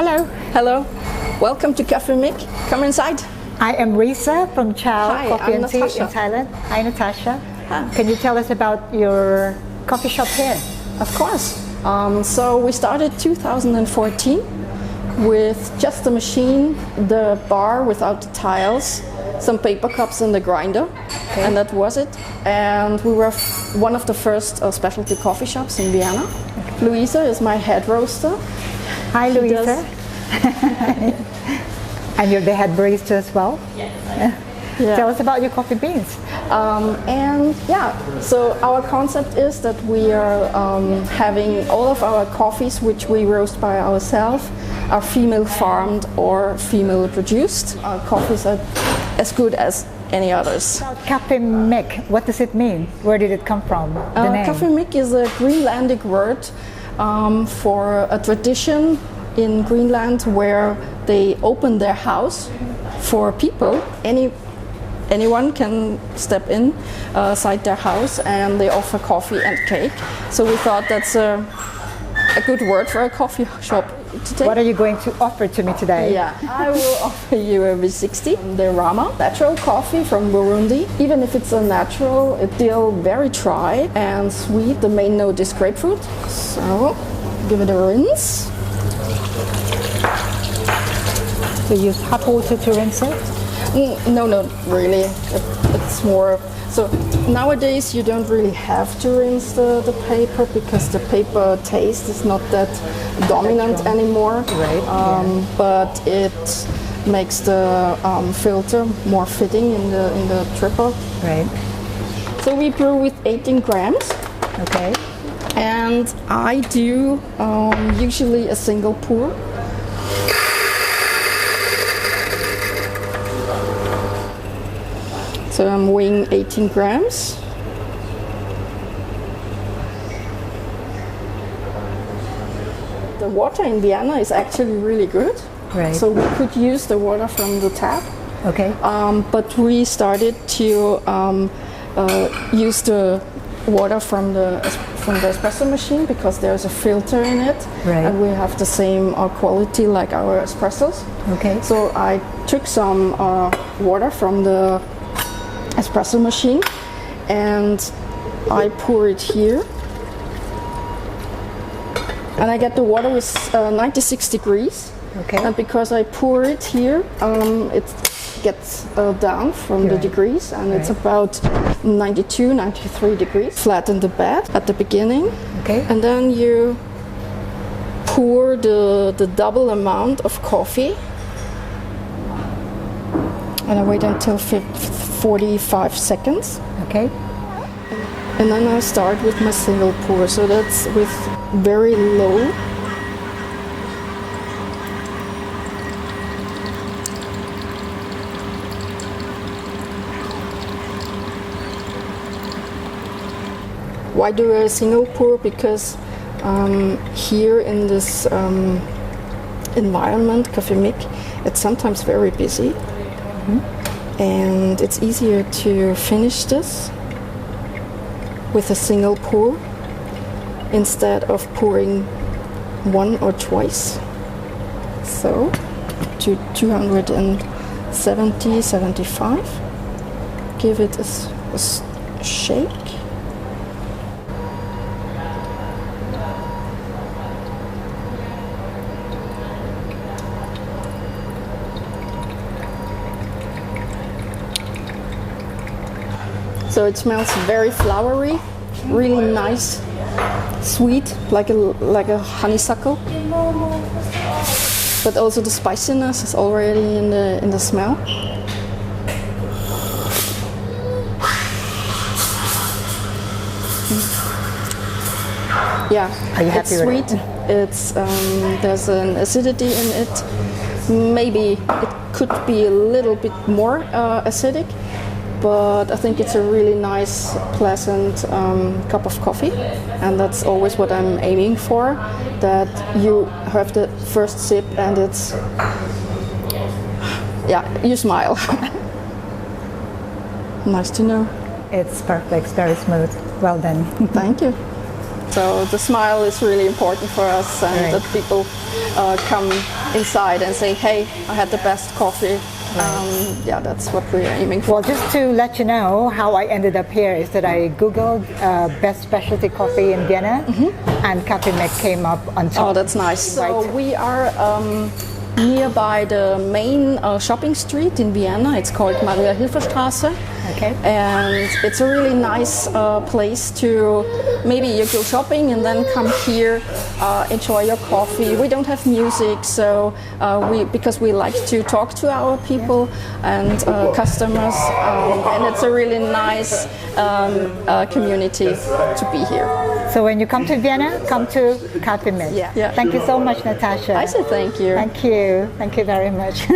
Hello. Hello. Welcome to Cafe Mck. Come inside. I am Risa from Chao Hi, Coffee I'm and Tea Natasha. in Thailand. Hi, Natasha. Hi. Can you tell us about your coffee shop here? Of course. So we started 2014 with just the machine, the bar without the tiles, some paper cups and the grinder, and that was it. And we were one of the first specialty coffee shops in Vienna. Luisa is my head roaster. Hi, Luisa. And you're the head barista as well? Yes. Yeah. Tell us about your coffee beans. So our concept is that we are having all of our coffees, which we roast by ourselves, are female farmed or female produced. Our coffees are as good as any others. Cafe Mck, what does it mean? Where did it come from? The name? Cafe Mck is a Greenlandic word for a tradition in Greenland where they open their house for people. Anyone can step inside their house and they offer coffee and cake. So we thought that's a good word for a coffee shop today. What are you going to offer to me today? Yeah, I will offer you a V60, the Rama, natural coffee from Burundi. Even if it's a natural, it's still very dry and sweet. The main note is grapefruit. So give it a rinse. So you use hot water to rinse it? No, not really. It's more. So nowadays you don't really have to rinse the paper because the paper taste is not that dominant anymore. Right. But it makes the filter more fitting in the dripper. Right. So we brew with 18 grams. Okay. And I do usually a single pour. So I'm weighing 18 grams. The water in Vienna is actually really good. Right. So we could use the water from the tap. Okay. But we started to use the water from the espresso machine because there's a filter in it. Right. And we have the same quality like our espressos. Okay. So I took some water from the espresso machine and I pour it here and I get the water with 96 degrees. Okay. And because I pour it here it gets down from the degrees and it's about 92, 93 degrees. Flatten the bed at the beginning. Okay. And then you pour the double amount of coffee and I wait until 45 seconds. Okay. And then I start with my single pour. So that's with very low. Why do a single pour? Because here in this environment, Cafe Mck, it's sometimes very busy. And it's easier to finish this with a single pour instead of pouring one or twice. So to 270, 75. Give it a shake. So it smells very flowery, really nice, sweet, like a honeysuckle. But also the spiciness is already in the smell. Yeah, Are you happy it's with sweet. It's there's an acidity in it. Maybe it could be a little bit more acidic. But I think it's a really nice, pleasant cup of coffee, and that's always what I'm aiming for, that you have the first sip and it's, yeah, you smile. Nice to know. It's perfect, it's very smooth. Well done. Thank you. So the smile is really important for us, and Right. that people come inside and say, hey, I had the best coffee. Yeah, that's what we're aiming for. Well, just to let you know how I ended up here is that I googled best specialty coffee in Vienna, and Cafe Mck came up on top. Oh, that's nice. So Right. we are nearby the main shopping street in Vienna. It's called Maria-Hilfer-Straße. Okay. And it's a really nice place to maybe you go shopping and then come here, enjoy your coffee. We don't have music, so because we like to talk to our people and customers, and it's a really nice community to be here. So when you come to Vienna, come to Cafe Mck. Yeah. Thank you so much, Natasha. I say thank you. Thank you. Thank you very much.